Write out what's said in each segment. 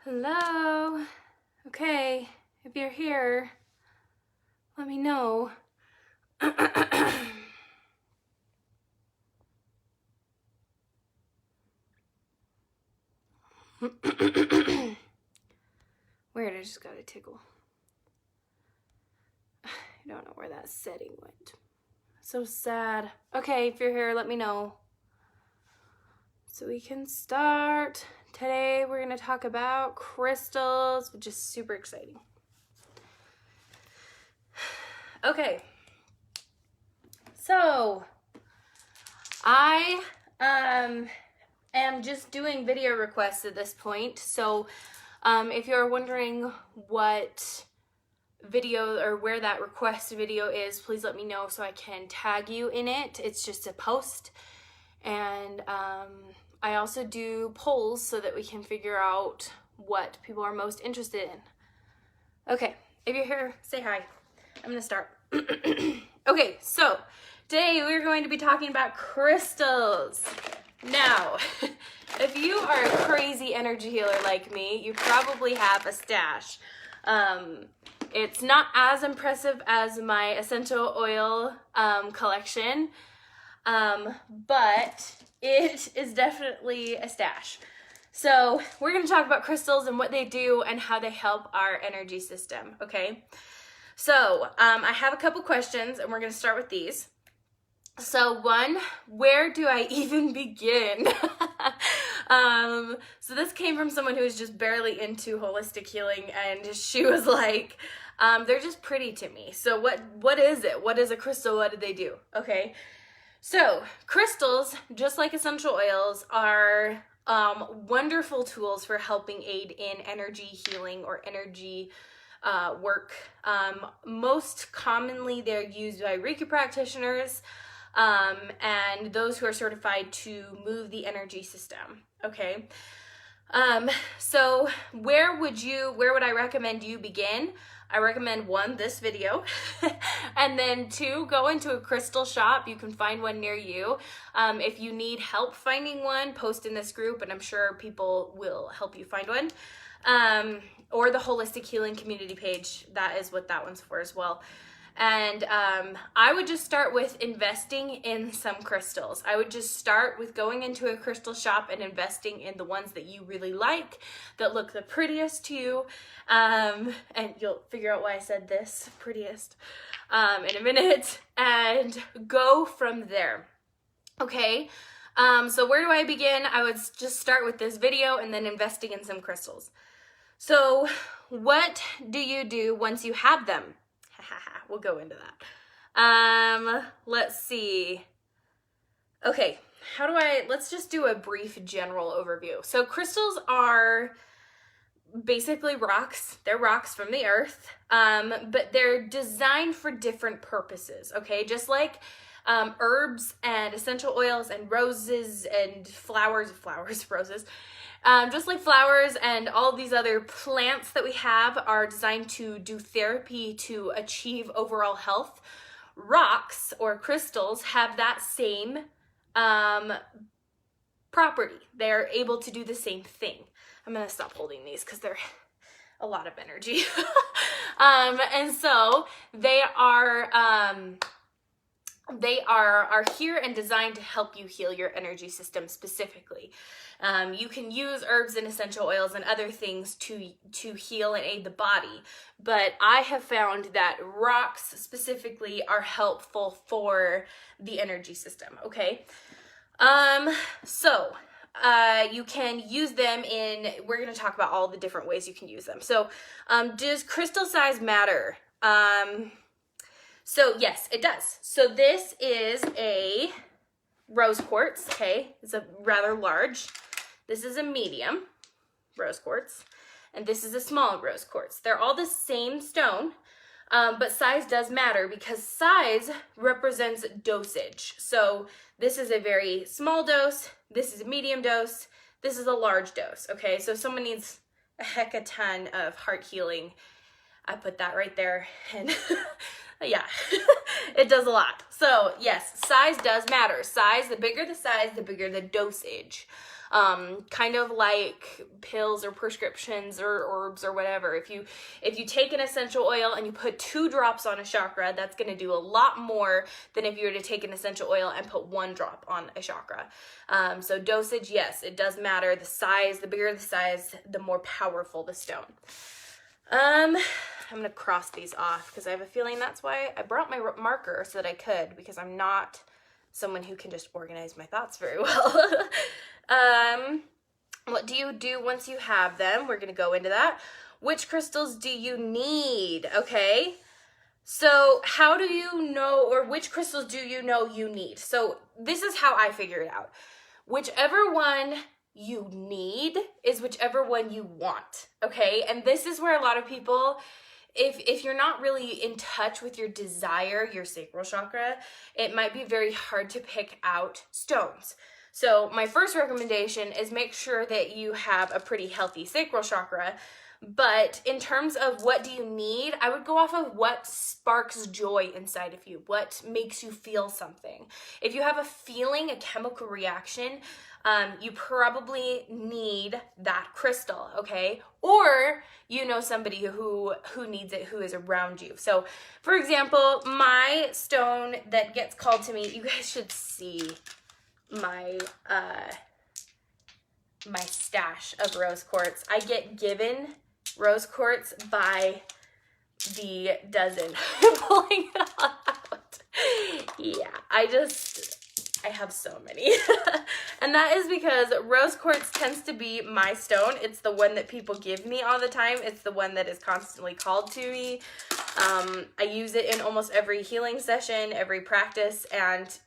Hello. Okay, if you're here, let me know. Weird, I just got a tickle. I don't know where that setting went. So sad. Okay, if you're here, let me know. So we can start. Today we're going to talk about crystals, which is super exciting. Okay. So I am just doing video requests at this point. So if you're wondering what video or where that request video is, please let me know so I can tag you in it. It's just a post. And I also do polls so that we can figure out what people are most interested in. Okay, if you're here, say hi. I'm gonna start. Okay, so today we're going to be talking about crystals. Now, if you are a crazy energy healer like me, you probably have a stash. It's not as impressive as my essential oil collection, but it is definitely a stash. So we're going to talk about crystals and what they do and how they help our energy system, okay? So I have a couple questions and we're going to start with these. So one, where do I even begin? So this came from someone who was just barely into holistic healing, and she was like, they're just pretty to me. So what is it? What is a crystal? What do they do? Okay. So crystals, just like essential oils, are wonderful tools for helping aid in energy healing or energy work. Most commonly, they're used by Reiki practitioners and those who are certified to move the energy system. Okay. So where would I recommend you begin? I recommend one, this video, and then two, go into a crystal shop. You can find one near you. If you need help finding one, post in this group and I'm sure people will help you find one. Or the Holistic Healing Community page. That is what that one's for as well. And I would just start with investing in some crystals. I would just start with going into a crystal shop and investing in the ones that you really like, that look the prettiest to you. And you'll figure out why I said this, prettiest, in a minute, and go from there. Okay, so where do I begin? I would just start with this video and then investing in some crystals. So what do you do once you have them? We'll go into that. Let's see. Okay, let's just do a brief general overview. So crystals are basically rocks. They're rocks from the earth, but they're designed for different purposes, okay? Just like herbs and essential oils and roses and roses. Just like flowers and all these other plants that we have are designed to do therapy to achieve overall health, rocks or crystals have that same property. They're able to do the same thing. I'm going to stop holding these because they're a lot of energy. And so they are here and designed to help you heal your energy system specifically. You can use herbs and essential oils and other things to heal and aid the body, but I have found that rocks specifically are helpful for the energy system, okay? You can use them we're going to talk about all the different ways you can use them. So, does crystal size matter? So yes, it does. So this is a rose quartz, okay? It's a rather large. This is a medium rose quartz, and this is a small rose quartz. They're all the same stone, but size does matter because size represents dosage. So this is a very small dose, this is a medium dose, this is a large dose, okay? So if someone needs a heck of a ton of heart healing, I put that right there, and yeah, it does a lot. So yes, size does matter. Size, the bigger the size, the bigger the dosage. kind of like pills or prescriptions or herbs or whatever. If you take an essential oil and you put 2 drops on a chakra, that's going to do a lot more than if you were to take an essential oil and put 1 drop on a chakra. So dosage, yes, it does matter. The size, the bigger the size, the more powerful the stone. I'm going to cross these off because I have a feeling that's why I brought my marker, so that I could, because I'm not someone who can just organize my thoughts very well. What do you do once you have them? We're going to go into that. Which crystals do you need? Okay. So how do you know, or which crystals do you know you need? So this is how I figure it out. Whichever one you need is whichever one you want, okay? And this is where a lot of people, if you're not really in touch with your desire, your sacral chakra, it might be very hard to pick out stones. So my first recommendation is make sure that you have a pretty healthy sacral chakra. But in terms of what do you need, I would go off of what sparks joy inside of you, what makes you feel something. If you have a feeling, a chemical reaction, you probably need that crystal, okay? Or you know somebody who needs it, who is around you. So, for example, my stone that gets called to me, you guys should see my my stash of rose quartz. I get given rose quartz by the dozen. Pulling it all out. Yeah, I have so many. And that is because rose quartz tends to be my stone. It's the one that people give me all the time. It's the one that is constantly called to me. I use it in almost every healing session, every practice, and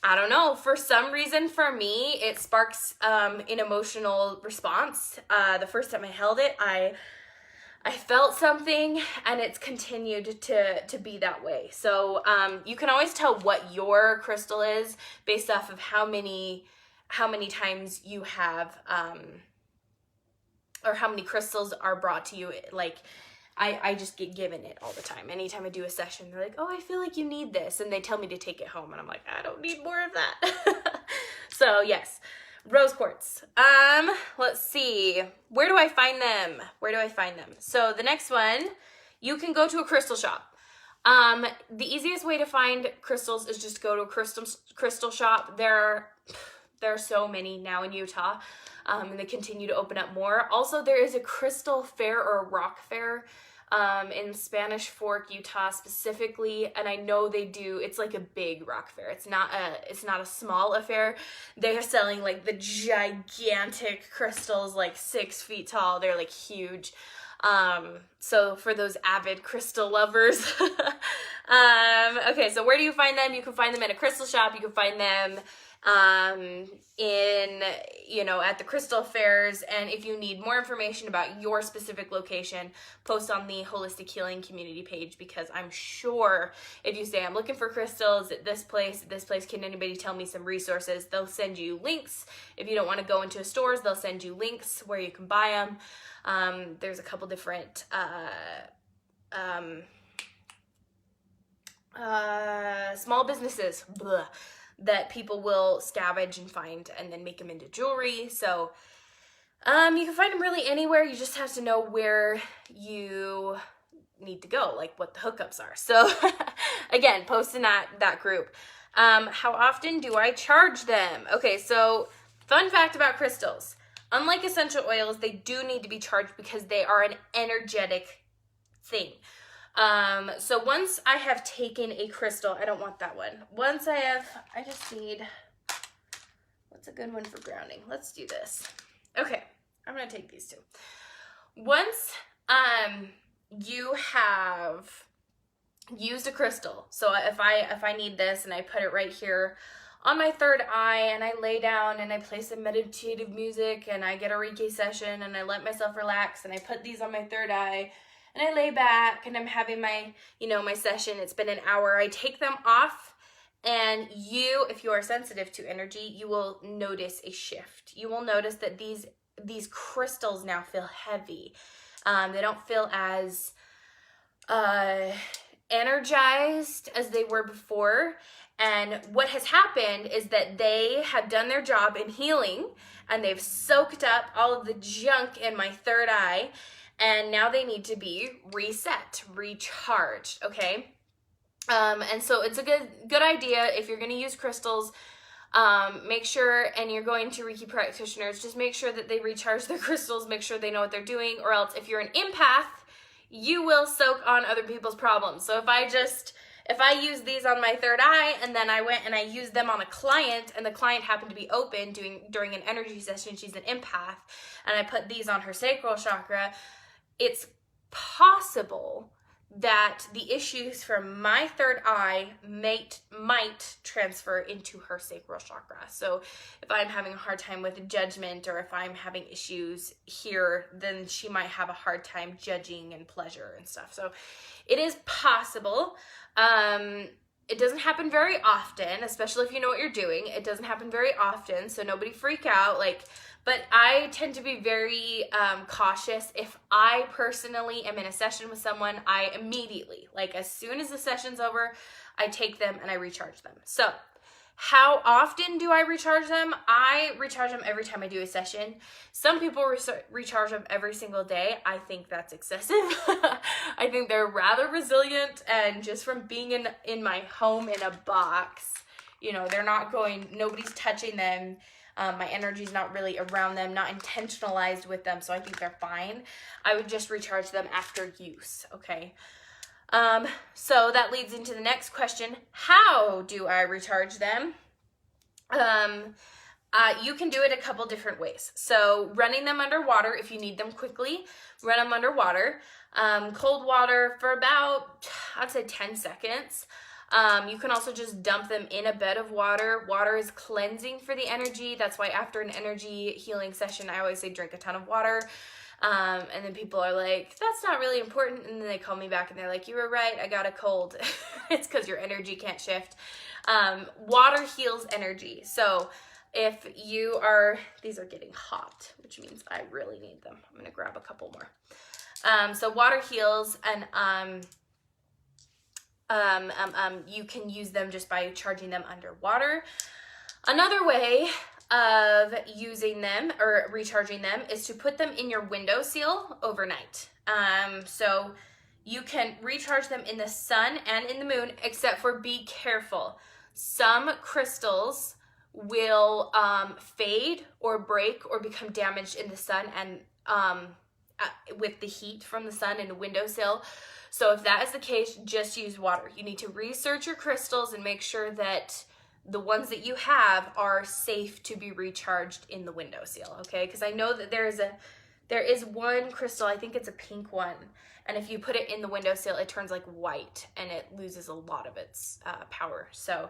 I don't know, for some reason for me, it sparks an emotional response. The first time I held it, I felt something, and it's continued to be that way. So you can always tell what your crystal is based off of how many times you have, or how many crystals are brought to you. Like, I just get given it all the time. Anytime I do a session, they're like, oh, I feel like you need this. And they tell me to take it home. And I'm like, I don't need more of that. So yes, rose quartz. Let's see. Where do I find them? So the next one, you can go to a crystal shop. The easiest way to find crystals is just go to a crystal shop. There are so many now in Utah. And they continue to open up more. Also, there is a crystal fair or a rock fair in Spanish Fork, Utah specifically, and I know they do. It's like a big rock fair. It's not a small affair. They are selling like the gigantic crystals, like 6 feet tall. They're like huge. So for those avid crystal lovers. Okay, so where do you find them? You can find them in a crystal shop. You can find them at the crystal fairs. And if you need more information about your specific location, post on the Holistic Healing community page, because I'm sure if you say I'm looking for crystals at this place, can anybody tell me some resources? They'll send you links. If you don't want to go into stores, they'll send you links where you can buy them. There's a couple different small businesses that people will scavenge and find and then make them into jewelry. So you can find them really anywhere. You just have to know where you need to go, like what the hookups are. So again, post in that group. How often do I charge them? Okay, so fun fact about crystals. Unlike essential oils, they do need to be charged because they are an energetic thing. So once I have taken a crystal, I don't want that one. I just need, what's a good one for grounding? Let's do this. Okay, I'm going to take these 2. Once, you have used a crystal. So if I need this and I put it right here on my third eye and I lay down and I play some meditative music and I get a Reiki session and I let myself relax and I put these on my third eye, and I lay back and I'm having my session. It's been an hour. I take them off, and if you are sensitive to energy, you will notice a shift. You will notice that these crystals now feel heavy. They don't feel as energized as they were before. And what has happened is that they have done their job in healing, and they've soaked up all of the junk in my third eye, and now they need to be reset, recharged, okay? And so it's a good idea if you're going to use crystals. Make sure, and you're going to Reiki practitioners, just make sure that they recharge their crystals, make sure they know what they're doing, or else if you're an empath, you will soak on other people's problems. So if I use these on my third eye, and then I went and I used them on a client, and the client happened to be open during an energy session, she's an empath, and I put these on her sacral chakra, it's possible that the issues from my third eye might transfer into her sacral chakra. So if I'm having a hard time with judgment, or if I'm having issues here, then she might have a hard time judging and pleasure and stuff. So it is possible. It doesn't happen very often, especially if you know what you're doing. It doesn't happen very often, so nobody freak out. But I tend to be very cautious. If I personally am in a session with someone, I immediately, as soon as the session's over, I take them and I recharge them. So how often do I recharge them? I recharge them every time I do a session. Some people recharge them every single day. I think that's excessive. I think they're rather resilient, and just from being in my home in a box, nobody's touching them. My energy's not really around them, not intentionalized with them, so I think they're fine. I would just recharge them after use, okay? So that leads into the next question. How do I recharge them? You can do it a couple different ways. So running them underwater, if you need them quickly, run them underwater. Cold water for about, I'd say 10 seconds. You can also just dump them in a bed of water. Water is cleansing for the energy. That's why after an energy healing session, I always say drink a ton of water. And then people are like, that's not really important. And then they call me back and they're like, you were right, I got a cold. It's because your energy can't shift. Water heals energy. So if these are getting hot, which means I really need them. I'm going to grab a couple more. So water heals, and you can use them just by charging them underwater. Another way of using them or recharging them is to put them in your windowsill overnight. So you can recharge them in the sun and in the moon, except for be careful. Some crystals will fade or break or become damaged in the sun and with the heat from the sun and a windowsill. So if that is the case, just use water. You need to research your crystals and make sure that the ones that you have are safe to be recharged in the windowsill, okay? Because I know that there is one crystal, I think it's a pink one, and if you put it in the windowsill, it turns like white and it loses a lot of its power. So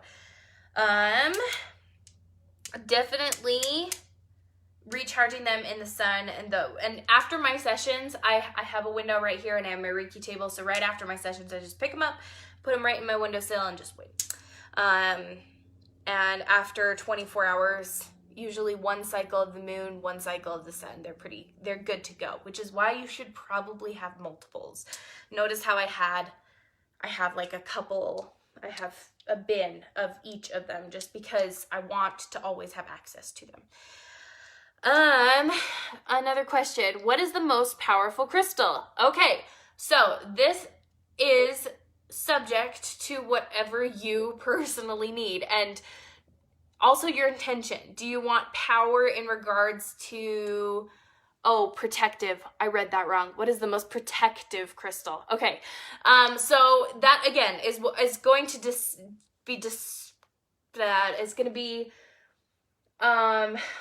definitely recharging them in the sun. And after my sessions, I have a window right here and I have my Reiki table, so right after my sessions I just pick them up, put them right in my windowsill and just wait. And after 24 hours, usually one cycle of the moon, one cycle of the sun, they're good to go, which is why you should probably have multiples. Notice how I have like a couple, I have a bin of each of them just because I want to always have access to them. Another question. What is the most powerful crystal? Okay, so this is subject to whatever you personally need, and also your intention. Do you want power in regards to, protective? I read that wrong. What is the most protective crystal? Okay, so that again is going to be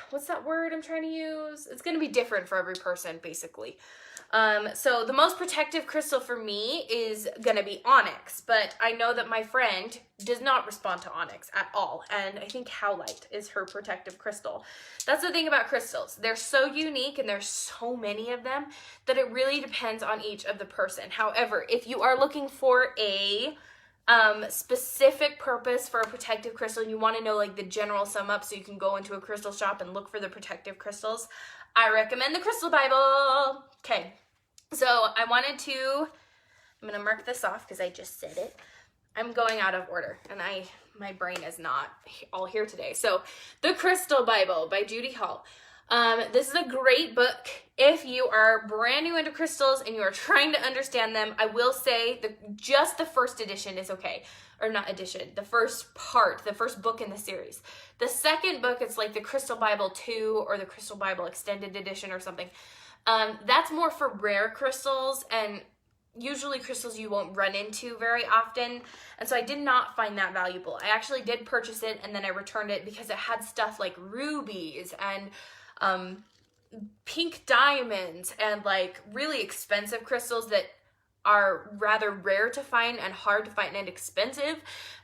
what's that word I'm trying to use? It's going to be different for every person, basically. So the most protective crystal for me is going to be onyx, but I know that my friend does not respond to onyx at all, and I think howlite is her protective crystal. That's the thing about crystals. They're so unique and there's so many of them that it really depends on each of the person. However, if you are looking for a specific purpose for a protective crystal, and you want to know like the general sum up so you can go into a crystal shop and look for the protective crystals, I recommend the Crystal Bible. Okay, so I'm going to mark this off because I just said it. I'm going out of order, and my brain is not all here today. So, The Crystal Bible by Judy Hall. This is a great book if you are brand new into crystals and you are trying to understand them. I will say just the first edition is okay. Or not edition, the first book in the series. The second book, it's like the Crystal Bible 2 or the Crystal Bible Extended Edition or something. That's more for rare crystals and usually crystals you won't run into very often. And so I did not find that valuable. I actually did purchase it and then I returned it because it had stuff like rubies and pink diamonds and like really expensive crystals that are rather rare to find and hard to find and expensive.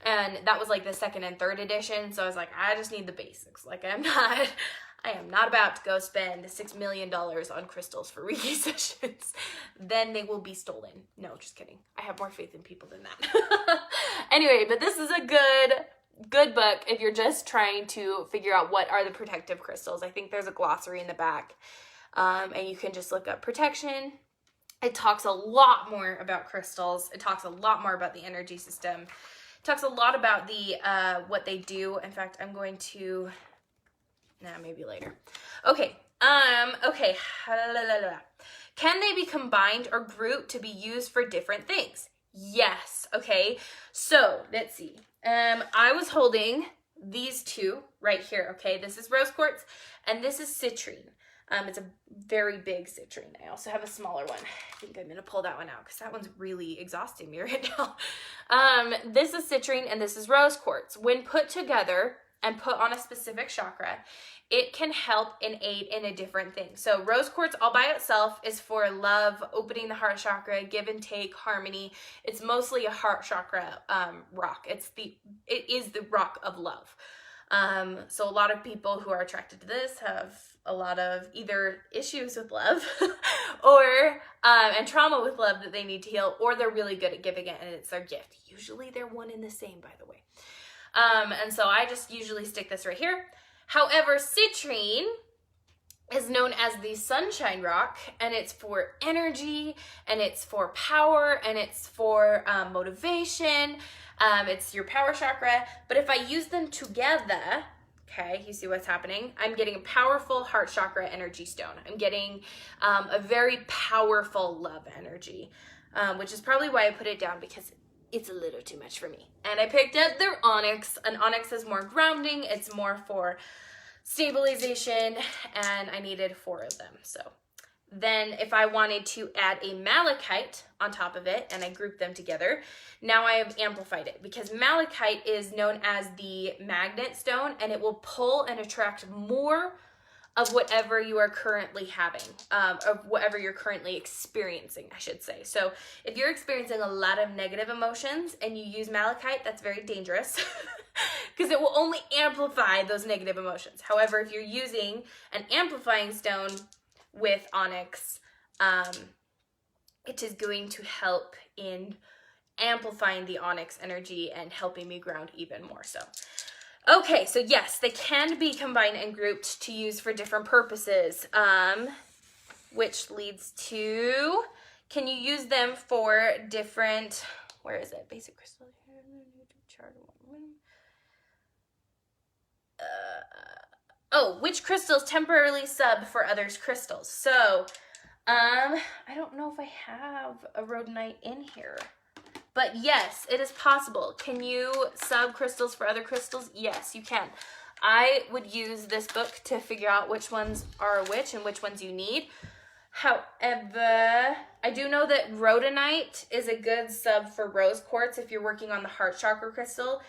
And that was like the second and third edition. So I was like, I just need the basics. Like I am not about to go spend $6 million on crystals for Reiki sessions. Then they will be stolen. No, just kidding. I have more faith in people than that. Anyway, but this is a good book if you're just trying to figure out what are the protective crystals. I think there's a glossary in the back. And you can just look up protection. It talks a lot more about crystals. It talks a lot more about the energy system. It talks a lot about the what they do. In fact, I'm going to... maybe later. Okay. Okay. Can they be combined or grouped to be used for different things? Yes. Okay. So let's see. I was holding these two right here. Okay. This is rose quartz and this is citrine. It's a very big citrine. I also have a smaller one. I think I'm going to pull that one out because that one's really exhausting me right now. This is citrine and this is rose quartz. When put together and put on a specific chakra, it can help and aid in a different thing. So rose quartz all by itself is for love, opening the heart chakra, give and take, harmony. It's mostly a heart chakra rock. It is the rock of love. So a lot of people who are attracted to this have a lot of either issues with love or and trauma with love that they need to heal, or they're really good at giving it and it's their gift. Usually they're one and the same, by the way. And so I just usually stick this right here. However, citrine is known as the sunshine rock, and it's for energy, and it's for power, and it's for motivation. It's your power chakra. But if I use them together, okay, you see what's happening? I'm getting a powerful heart chakra energy stone. I'm getting a very powerful love energy, which is probably why I put it down, because it's a little too much for me. And I picked up their onyx. An onyx is more grounding. It's more for stabilization, and I needed 4 of them. So then if I wanted to add a malachite on top of it and I grouped them together, now I have amplified it, because malachite is known as the magnet stone, and it will pull and attract more of whatever you are currently having, of whatever you're currently experiencing, I should say. So if you're experiencing a lot of negative emotions and you use malachite, that's very dangerous because it will only amplify those negative emotions. However, if you're using an amplifying stone with onyx, it is going to help in amplifying the onyx energy and helping me ground even more so. Okay, so yes, they can be combined and grouped to use for different purposes, which leads to, can you use them for different, where is it? Basic crystal. Which crystals temporarily sub for others' crystals? So, I don't know if I have a rhodonite in here. But yes, it is possible. Can you sub crystals for other crystals? Yes, you can. I would use this book to figure out which ones are which and which ones you need. However, I do know that rhodonite is a good sub for rose quartz if you're working on the heart chakra crystal.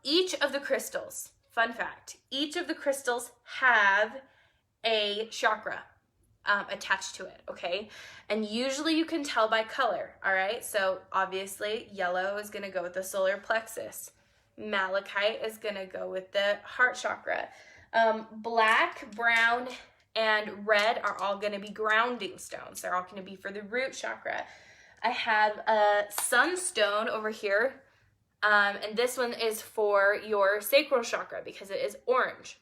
Each of the crystals, fun fact, each of the crystals have a chakra attached to it, okay? And usually you can tell by color, all right? So obviously yellow is going to go with the solar plexus. Malachite is going to go with the heart chakra. Black, brown, and red are all going to be grounding stones. They're all going to be for the root chakra. I have a sunstone over here, and this one is for your sacral chakra because it is orange.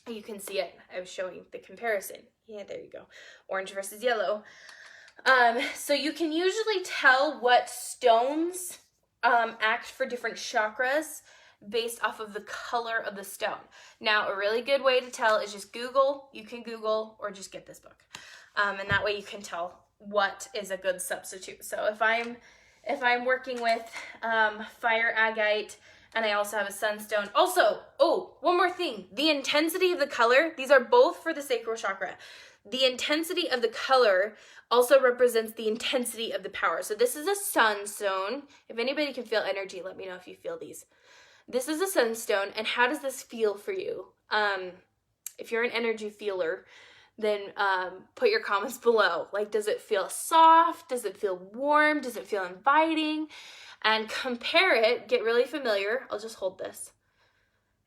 You can see it. I was showing the comparison. Yeah, there you go. Orange versus yellow. So you can usually tell what stones act for different chakras based off of the color of the stone. Now, a really good way to tell is just Google. You can Google or just get this book. And that way you can tell what is a good substitute. So if I'm working with fire agate, and I also have a sunstone. Also, oh, one more thing. The intensity of the color, these are both for the sacral chakra. The intensity of the color also represents the intensity of the power. So this is a sunstone. If anybody can feel energy, let me know if you feel these. This is a sunstone, and how does this feel for you? If you're an energy feeler, then put your comments below. Like, does it feel soft? Does it feel warm? Does it feel inviting? And compare it, get really familiar. I'll just hold this.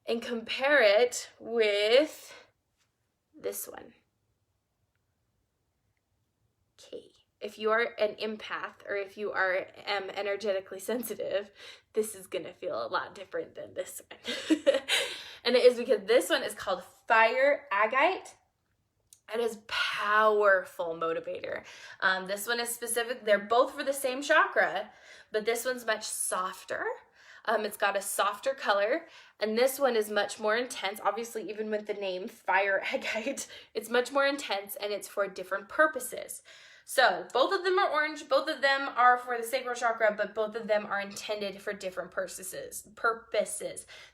And compare it with this one. Okay. If you are an empath or if you are energetically sensitive, this is going to feel a lot different than this one. And it is because this one is called fire agate. It is powerful motivator. This one is specific. They're both for the same chakra, but this one's much softer. It's got a softer color, and this one is much more intense. Obviously, even with the name fire agate, it's much more intense, and it's for different purposes. So both of them are orange. Both of them are for the sacral chakra, but both of them are intended for different purposes.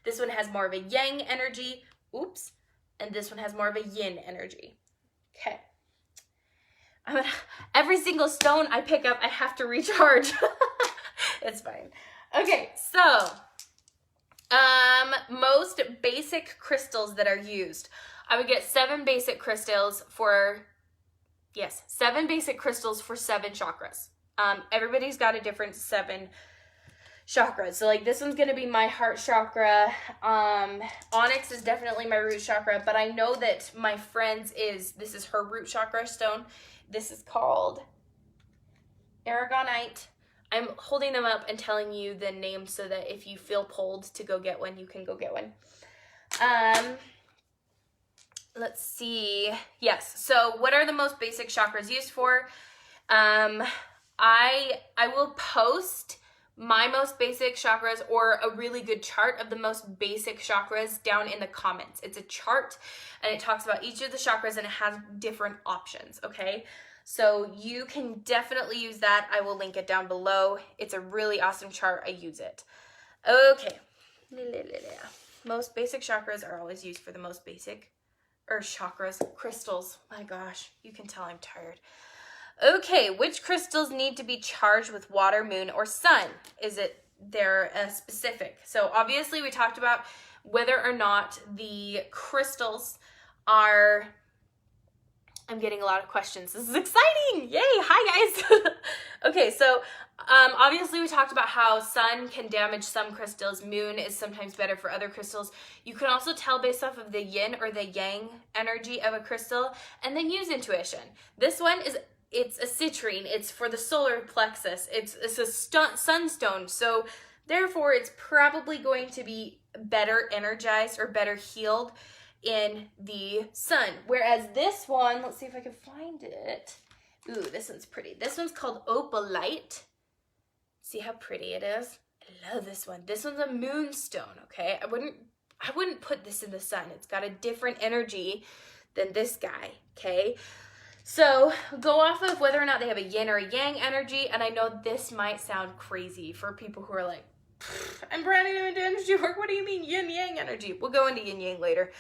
This one has more of a yang energy. Oops. And this one has more of a yin energy. Okay. Every single stone I pick up, I have to recharge. It's fine. Okay, so most basic crystals that are used. I would get 7 basic crystals for 7 chakras. Everybody's got a different 7 chakras. So like this one's going to be my heart chakra. Onyx is definitely my root chakra, but I know that my friend's this is her root chakra stone. This is called Aragonite. I'm holding them up and telling you the name so that if you feel pulled to go get one, you can go get one. Let's see. Yes. So what are the most basic chakras used for? I will post my most basic chakras or a really good chart of the most basic chakras down in the comments. It's a chart and it talks about each of the chakras and it has different options, okay? So you can definitely use that. I will link it down below. It's a really awesome chart. I use it. Okay. Most basic chakras are always used for the most basic, or chakras, crystals. My gosh, you can tell I'm tired. Okay, which crystals need to be charged with water, moon, or sun? They're specific? So obviously we talked about whether or not the crystals are, I'm getting a lot of questions. This is exciting. Yay. Hi guys. Okay. So, obviously we talked about how sun can damage some crystals. Moon is sometimes better for other crystals. You can also tell based off of the yin or the yang energy of a crystal and then use intuition. This one it's a citrine. It's for the solar plexus. It's a sunstone. So therefore it's probably going to be better energized or better healed in the sun. Whereas this one, let's see if I can find it. Ooh, this one's pretty. This one's called opalite. See how pretty it is? I love this one. This one's a moonstone, okay? I wouldn't put this in the sun. It's got a different energy than this guy, okay? So go off of whether or not they have a yin or a yang energy. And I know this might sound crazy for people who are like, I'm branding them into energy work. What do you mean yin yang energy? We'll go into yin yang later.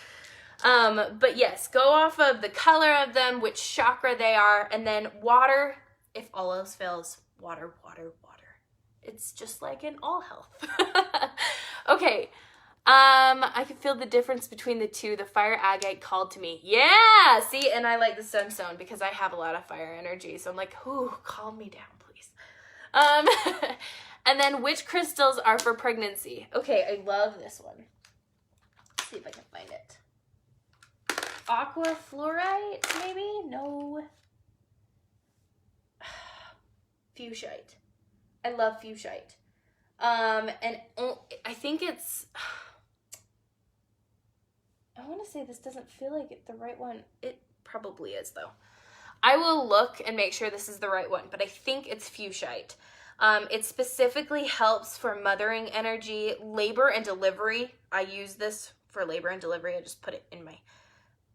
But yes, go off of the color of them, which chakra they are, and then water, if all else fails, water, water, water. It's just like in all health. Okay. I can feel the difference between the two. The fire agate called to me. Yeah, see, and I like the sunstone because I have a lot of fire energy. So I'm like, ooh, calm me down, please. And then which crystals are for pregnancy? Okay, I love this one. Let's see if I can find it. Aqua fluorite, maybe? No. Fuchsite. I love fuchsite. And I think it's, I want to say this doesn't feel like it's the right one. It probably is though. I will look and make sure this is the right one, but I think it's fuchsite. It specifically helps for mothering energy, labor and delivery. I use this for labor and delivery. I just put it in my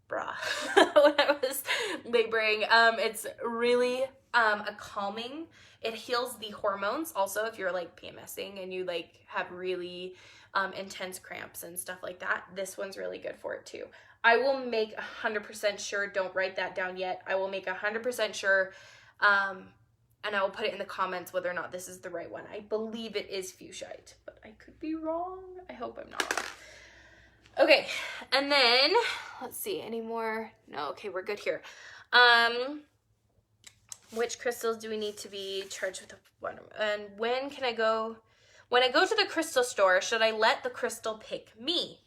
bra when I was laboring. It's really a calming. It heals the hormones. Also, if you're like PMSing and you like have really intense cramps and stuff like that, this one's really good for it too. I will make 100% sure, don't write that down yet. I will make 100% sure, and I will put it in the comments whether or not this is the right one. I believe it is fuchsite, but I could be wrong. I hope I'm not. Okay, and then, let's see, any more? No, okay, we're good here. Which crystals do we need to be charged with? And when can I go? When I go to the crystal store, should I let the crystal pick me?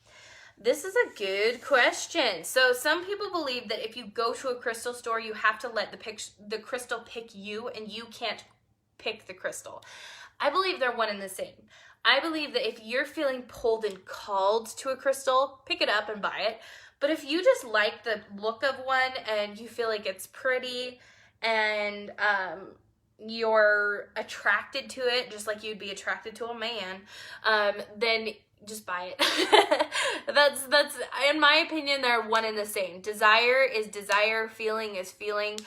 This is a good question. So some people believe that if you go to a crystal store, you have to let the crystal pick you, and you can't pick the crystal. I believe they're one and the same. I believe that if you're feeling pulled and called to a crystal, pick it up and buy it. But if you just like the look of one and you feel like it's pretty and you're attracted to it, just like you'd be attracted to a man, then just buy it. That's in my opinion, they're one and the same. Desire is desire, feeling is feeling.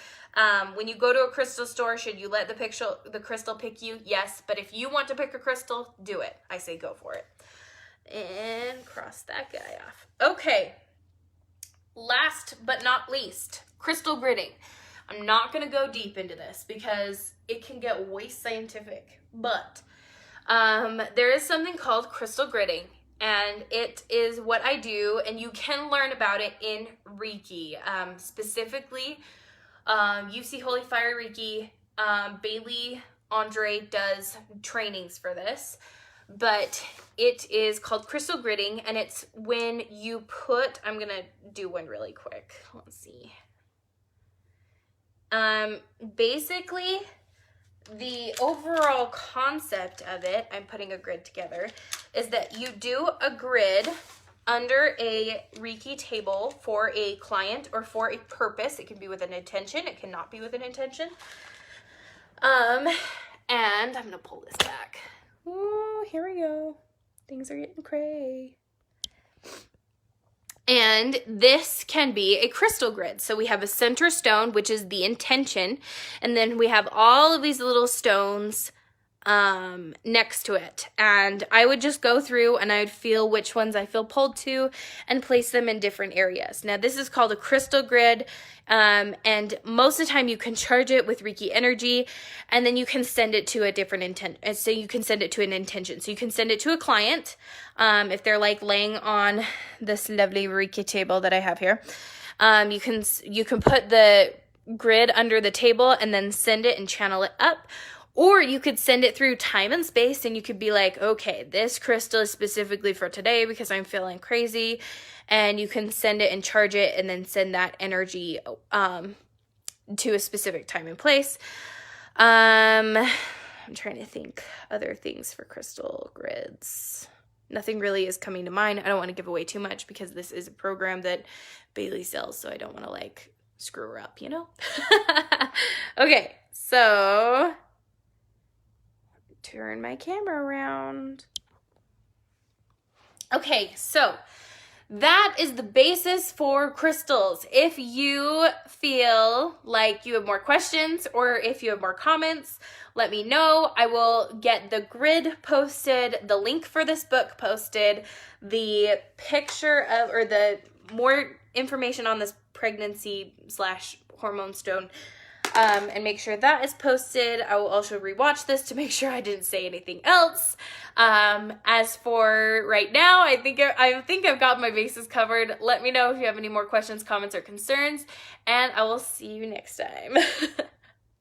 When you go to a crystal store, should you let the crystal pick you? Yes, but if you want to pick a crystal, do it. I say go for it. And cross that guy off. Okay, last but not least, crystal gridding. I'm not going to go deep into this because it can get way scientific, but there is something called crystal gridding, and it is what I do, and you can learn about it in Reiki. Specifically, UC Holy Fire Reiki, Bailey Andre does trainings for this, but it is called crystal gridding, and it's when you put, I'm going to do one really quick. Let's see. Basically, the overall concept of it, I'm putting a grid together, is that you do a grid under a Reiki table for a client or for a purpose. It can be with an intention. It cannot be with an intention. And I'm going to pull this back. Ooh, here we go. Things are getting cray. And this can be a crystal grid. So we have a center stone, which is the intention. And then we have all of these little stones next to it. And I would just go through and I would feel which ones I feel pulled to and place them in different areas. Now, this is called a crystal grid. And most of the time you can charge it with Reiki energy, and then you can send it to a different intent. So you can send it to an intention. So you can send it to a client, if they're like laying on this lovely Reiki table that I have here. You can put the grid under the table and then send it and channel it up. Or you could send it through time and space, and you could be like, okay, this crystal is specifically for today because I'm feeling crazy. And you can send it and charge it and then send that energy to a specific time and place. I'm trying to think other things for crystal grids. Nothing really is coming to mind. I don't want to give away too much because this is a program that Bailey sells, so I don't want to like screw her up, you know? Okay, so turn my camera around. Okay, so that is the basis for crystals. If you feel like you have more questions or if you have more comments, let me know. I will get the grid posted, the link for this book posted, the picture of, or the more information on this pregnancy / hormone stone, and make sure that is posted. I will also rewatch this to make sure I didn't say anything else. As for right now, I think I've got my bases covered. Let me know if you have any more questions, comments, or concerns, and I will see you next time.